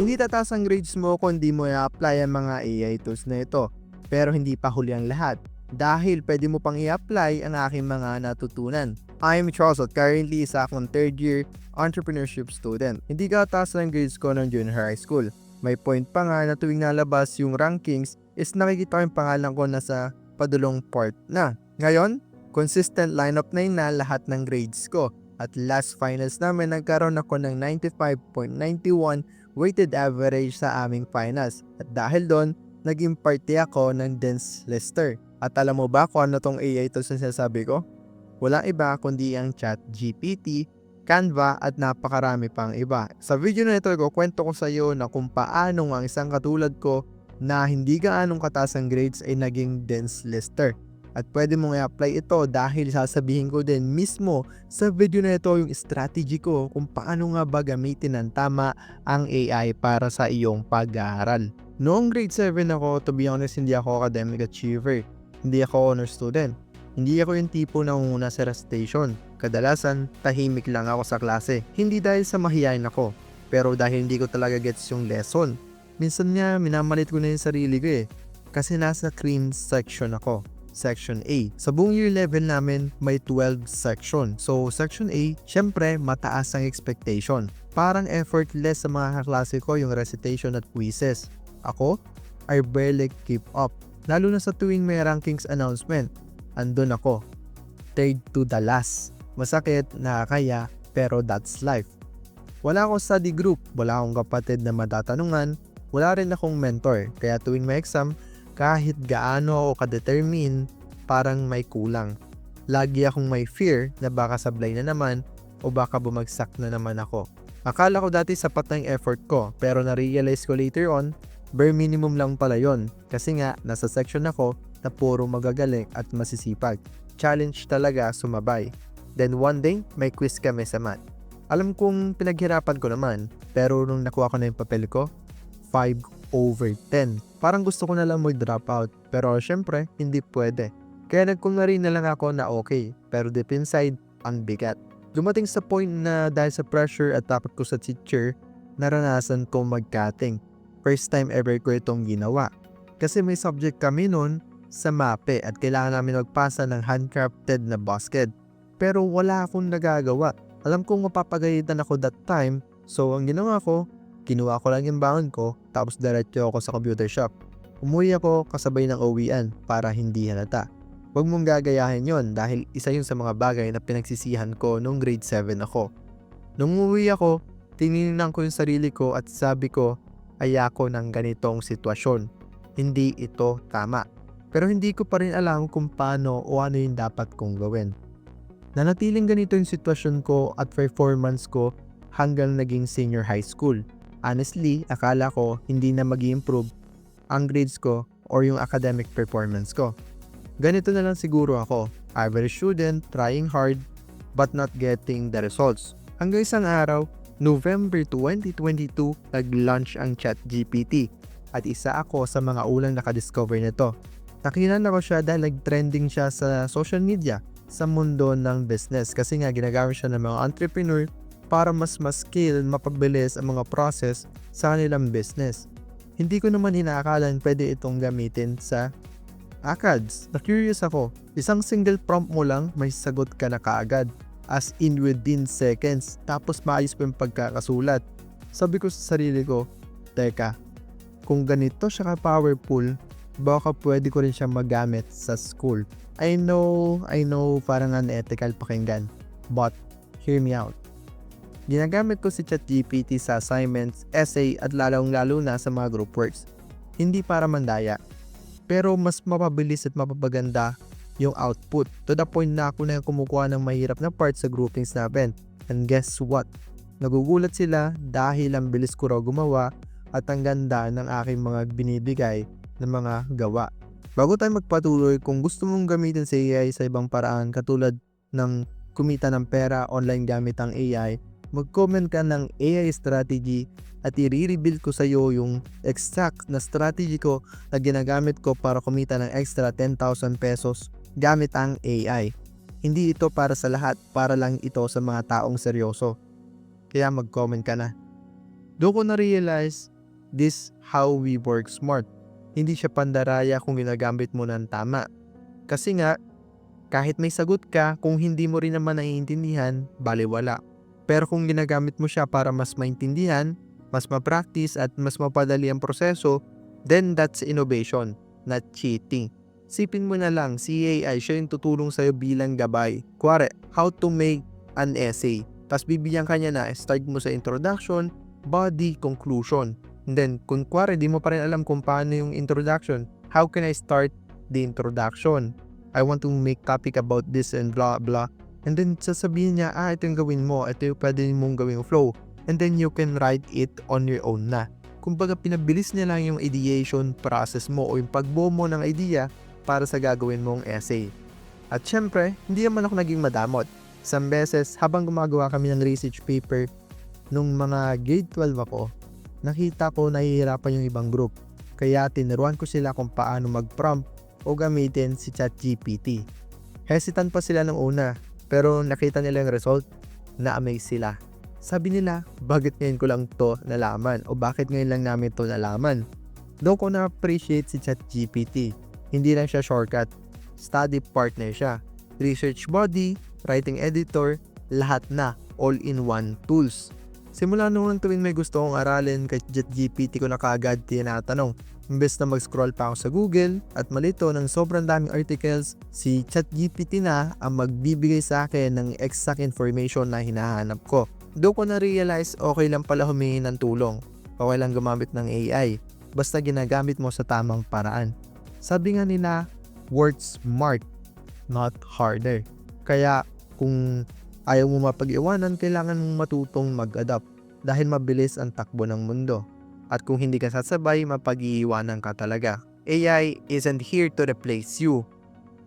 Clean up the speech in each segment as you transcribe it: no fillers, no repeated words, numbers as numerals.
Hindi tataas ang grades mo kung di mo i-apply ang mga AI tools na ito. Pero hindi pa huli ang lahat. Dahil pwede mo pang i-apply ang aking mga natutunan. I'm Charles at currently isa akong third year entrepreneurship student. Hindi ka taas ng grades ko ng junior high school. May point pa nga na tuwing nalabas yung rankings is nakikita ko yung pangalan ko nasa padulong part na. Ngayon, consistent lineup na yun na lahat ng grades ko. At last finals namin nagkaroon ako ng 95.91 weighted average sa aming finals. At dahil doon, naging party ako ng Dance Lister. At alam mo ba kung ano tong AI tools na sinasabi ko? Walang iba kundi ang ChatGPT, Canva at napakarami pang iba. Sa video na ito, kwento ko sa iyo na kung paano ang isang katulad ko na hindi gaanong kataas ang grades ay naging Dance Lister. At pwede mong i-apply ito dahil sasabihin ko din mismo sa video na ito yung strategy ko kung paano nga ba gamitin ng tama ang AI para sa iyong pag-aaral. Noong grade 7 ako, to be honest, hindi ako academic achiever. Hindi ako honor student. Hindi ako yung tipo na nangunguna sa recitation. Kadalasan, tahimik lang ako sa klase. Hindi dahil sa mahihain ako, pero dahil hindi ko talaga gets yung lesson. Minsan nga, minamalit ko na yung sarili ko kasi nasa cream section ako. Section A. Sa buong year 11 namin, may 12 section. So, Section A, syempre, mataas ang expectation. Parang effortless sa mga kaklase ko yung recitation at quizzes. Ako, I barely keep up. Lalo na sa tuwing may rankings announcement. Andun ako. Third to the last. Masakit, nakakaya, pero that's life. Wala akong study group, wala akong kapatid na matatanungan, wala rin akong mentor. Kaya tuwing may exam, kahit gaano ako ka-determine, parang may kulang. Lagi akong may fear na baka sablay na naman o baka bumagsak na naman ako. Akala ko dati sapat na yung effort ko, pero na-realize ko later on, bare minimum lang pala yon. Kasi nga, nasa section ako na puro magagaling at masisipag. Challenge talaga sumabay. Then one day, may quiz kami sa math. Alam kong pinaghirapan ko naman, pero nung nakuha ko na yung papel ko, 5/10. Parang gusto ko na lang mag-drop out, pero syempre, hindi pwede. Kaya nagkunwari na lang ako na okay, pero deep inside, ang bigat. Dumating sa point na dahil sa pressure at takot ko sa teacher, naranasan ko mag-cutting. First time ever ko itong ginawa. Kasi may subject kami noon sa MAPE at kailangan namin magpasa ng handcrafted na basket. Pero wala akong nagagawa. Alam kong mapapagalitan ako that time, so ang ginawa ko, kinuha ko lang yung baon ko, tapos diretso ako sa computer shop. Umuwi ako kasabay ng uwian para hindi halata. Huwag mong gagayahin yon dahil isa yun sa mga bagay na pinagsisihan ko nung grade 7 ako. Nung umuwi ako, tinignan ko yung sarili ko at sabi ko, ayako ng ganitong sitwasyon. Hindi ito tama. Pero hindi ko pa rin alam kung paano o ano yung dapat kong gawin. Nanatiling ganito yung sitwasyon ko at performance ko hanggang naging senior high school. Honestly, akala ko hindi na mag-i-improve ang grades ko or yung academic performance ko. Ganito na lang siguro ako, average student, trying hard, but not getting the results. Hanggang isang araw, November 2022, nag-launch ang ChatGPT at isa ako sa mga unang nakadiscover nito. Nakilala ko siya dahil nag-trending siya sa social media sa mundo ng business kasi nga ginagamit siya ng mga entrepreneur para mas scale, mapabilis ang mga process sa kanilang business. Hindi ko naman inaakalan pwede itong gamitin sa ACADS. Na-curious ako, isang single prompt mo lang may sagot ka na kaagad. As in within seconds, tapos maayos pa yung pagkakasulat. Sabi ko sa sarili ko, teka, kung ganito siya ka-powerful, baka pwede ko rin siya magamit sa school. I know, parang unethical pakinggan, but hear me out. Ginagamit ko si ChatGPT sa assignments, essay at lalong-lalo na sa mga group works. Hindi para mandaya, pero mas mapabilis at mapapaganda yung output. To the point na ako na kumukuha ng mahirap na parts sa groupings natin. And guess what? Nagugulat sila dahil ang bilis ko raw gumawa at ang ganda ng aking mga binibigay na mga gawa. Bago tayo magpatuloy, kung gusto mong gamitin si AI sa ibang paraan katulad ng kumita ng pera online gamit ang AI, mag-comment ka ng AI strategy at i-reveal ko sa iyo yung exact na strategy ko na ginagamit ko para kumita ng extra 10,000 pesos gamit ang AI. Hindi ito para sa lahat, para lang ito sa mga taong seryoso. Kaya mag-comment ka na. Doon ko na-realize This how we work smart. Hindi siya pandaraya kung ginagamit mo ng tama. Kasi nga, kahit may sagot ka, kung hindi mo rin naman naiintindihan, baliwala. Pero kung ginagamit mo siya para mas maintindihan, mas ma-practice at mas mapadali ang proseso, then that's innovation, not cheating. Sipin mo na lang, si AI siya yung tutulong sa'yo bilang gabay. Kuwari, how to make an essay. Tapos bibigyan ka niya na, start mo sa introduction, body, conclusion. And then, kung kuwari, di mo pa rin alam kung paano yung introduction, how can I start the introduction? I want to make topic about this and blah blah. And then sasabihin niya, ito yung gawin mo, ito yung pwede mong gawing flow. And then you can write it on your own na. Kumbaga pinabilis niya lang yung ideation process mo o yung pagbuo mo ng idea para sa gagawin mong essay. At syempre, hindi naman ako naging madamot. Isang beses, habang gumagawa kami ng research paper, nung mga grade 12 ako, nakita ko nahihirapan yung ibang group. Kaya tinuruan ko sila kung paano mag-prompt o gamitin si ChatGPT. Hesitant pa sila nung una, pero nakita nila yung result, na-amaze sila. Sabi nila, bakit ngayon ko lang to nalaman o bakit ngayon lang namin to nalaman? Doon ko na-appreciate si ChatGPT. Hindi lang siya shortcut, study partner siya. Research body, writing editor, lahat na, all-in-one tools. Simula noong tuwing may gusto kong aralin, kay ChatGPT ko na kaagad tinatanong. Imbes na mag-scroll pa ako sa Google at malito ng sobrang daming articles, si ChatGPT na ang magbibigay sa akin ng exact information na hinahanap ko. Doon ko na-realize okay lang pala humingi ng tulong. Okay lang gumamit ng AI. Basta ginagamit mo sa tamang paraan. Sabi nga nila, work smart, not harder. Kaya kung ayaw mo mapag-iwanan, kailangan mong matutong mag-adapt dahil mabilis ang takbo ng mundo. At kung hindi ka sasabay, mapag-iiwanan ka talaga. AI isn't here to replace you.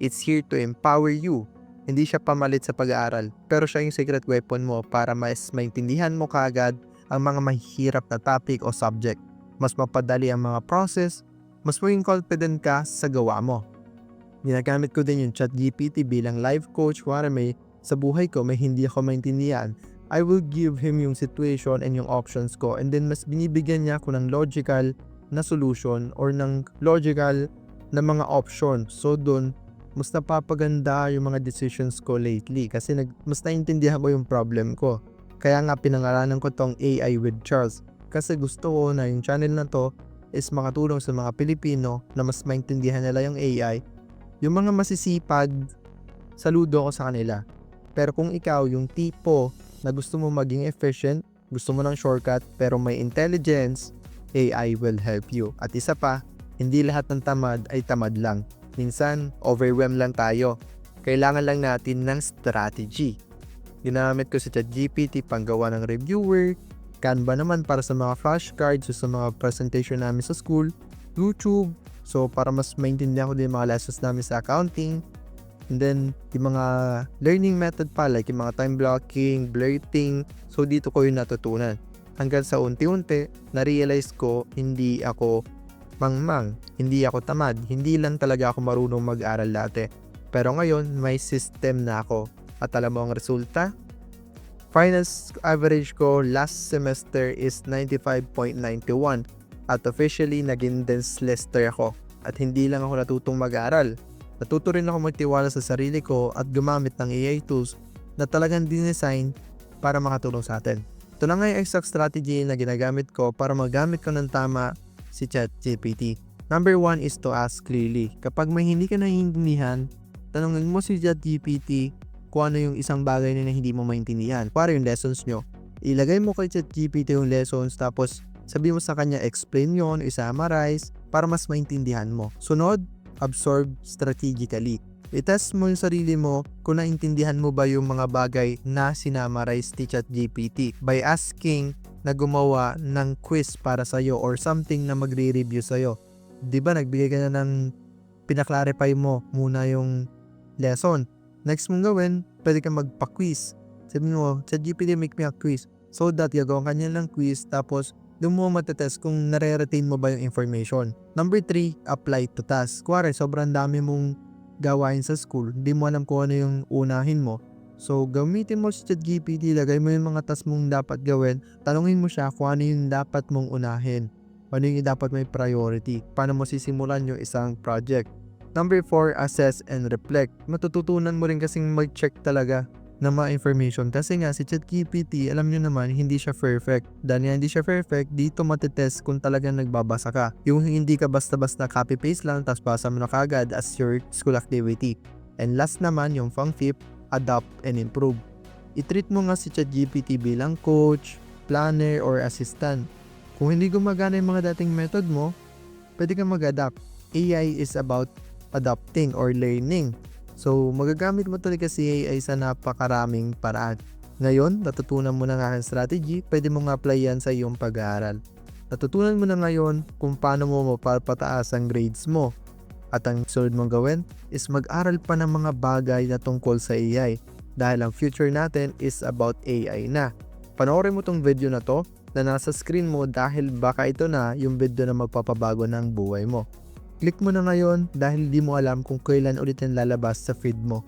It's here to empower you. Hindi siya pamalit sa pag-aaral, pero siya yung secret weapon mo para mas maintindihan mo kaagad ang mga mahihirap na topic o subject. Mas mapadali ang mga process, mas maging confident ka sa gawa mo. Ginagamit ko din yung ChatGPT bilang life coach para sa buhay ko may hindi ako maintindihan. I will give him yung situation and yung options ko and then mas binibigyan niya ako ng logical na solution or ng logical na mga option. So doon, mas napapaganda yung mga decisions ko lately kasi mas naintindihan ko yung problem ko. Kaya nga pinangalanan ko tong AI with Charles kasi gusto ko na yung channel na to is makatulong sa mga Pilipino na mas maintindihan nila yung AI. Yung mga masisipag, saludo ko sa kanila. Pero kung ikaw yung tipo na gusto mo maging efficient, gusto mo ng shortcut pero may intelligence, AI will help you. At isa pa, hindi lahat ng tamad ay tamad lang. Minsan, overwhelmed lang tayo. Kailangan lang natin ng strategy. Ginamit ko si ChatGPT panggawa ng reviewer, Canva naman para sa mga flashcards o sa mga presentation namin sa school, YouTube, so para mas maintindihan ko din mga lessons namin sa accounting, and then yung mga learning method pa like yung mga time blocking, blurting, so dito ko yung natutunan. Hanggang sa unti-unti, na-realize ko hindi ako mangmang, hindi ako tamad, hindi lang talaga ako marunong mag-aral dati. Pero ngayon, may system na ako. At alam mo ang resulta? Finals average ko last semester is 95.91 at officially naging dense lister ako. At hindi lang ako natutong mag-aral. Natuto rin ako magtiwala sa sarili ko at gumamit ng AI tools na talagang dinesign para makatulong sa atin. Ito na nga yung exact strategy na ginagamit ko para magamit ko ng tama si ChatGPT. Number 1 is to ask clearly. Kapag may hindi ka naiintindihan, tanongin mo si ChatGPT kung ano yung isang bagay na hindi mo maintindihan. Para yung lessons nyo. Ilagay mo kay ChatGPT yung lessons tapos sabi mo sa kanya explain yon, i-summarize para mas maintindihan mo. Sunod, absorb strategically. I-test mo yung sarili mo kung naintindihan mo ba yung mga bagay na sinamarize ni ChatGPT by asking na gumawa ng quiz para sa'yo or something na magre-review sa'yo. Diba nagbigay ka na ng pinaklarify mo muna yung lesson. Next mong gawin, pwede ka magpa-quiz. Sabi mo, ChatGPT make me a quiz. So that gagawin ka niya ng quiz tapos doon mo matetest kung nare-retain mo ba yung information. Number 3, apply to task. Kuwari, sobrang dami mong gawain sa school, hindi mo alam kung ano yung unahin mo. So, gamitin mo si ChatGPT, lagay mo yung mga task mong dapat gawin, tanungin mo siya kung ano yung dapat mong unahin. Ano yung dapat may priority? Paano mo sisimulan yung isang project? Number 4, assess and reflect. Matututunan mo rin kasing mag-check talaga ng mga information kasi nga si ChatGPT, alam nyo naman, hindi siya perfect. Dahil nga hindi siya perfect, dito matitest kung talagang nagbabasa ka. Yung hindi ka basta-basta copy-paste lang tapos basa mo na kagad as your school activity. And last naman, yung pang-fifth, adopt and improve. I-treat mo nga si ChatGPT bilang coach, planner, or assistant. Kung hindi gumagana yung mga dating method mo, pwede kang mag-adapt. AI is about adapting or learning. So, magagamit mo talaga si AI sa napakaraming paraan. Ngayon, natutunan mo na nga ang strategy, pwede mo nga apply yan sa iyong pag-aaral. Natutunan mo na ngayon kung paano mo mapapataas ang grades mo. At ang sunod mong gawin is mag-aral pa ng mga bagay na tungkol sa AI dahil ang future natin is about AI na. Panoorin mo tong video na to na nasa screen mo dahil baka ito na yung video na magpapabago ng buhay mo. Click mo na ngayon dahil di mo alam kung kailan ulit yan lalabas sa feed mo.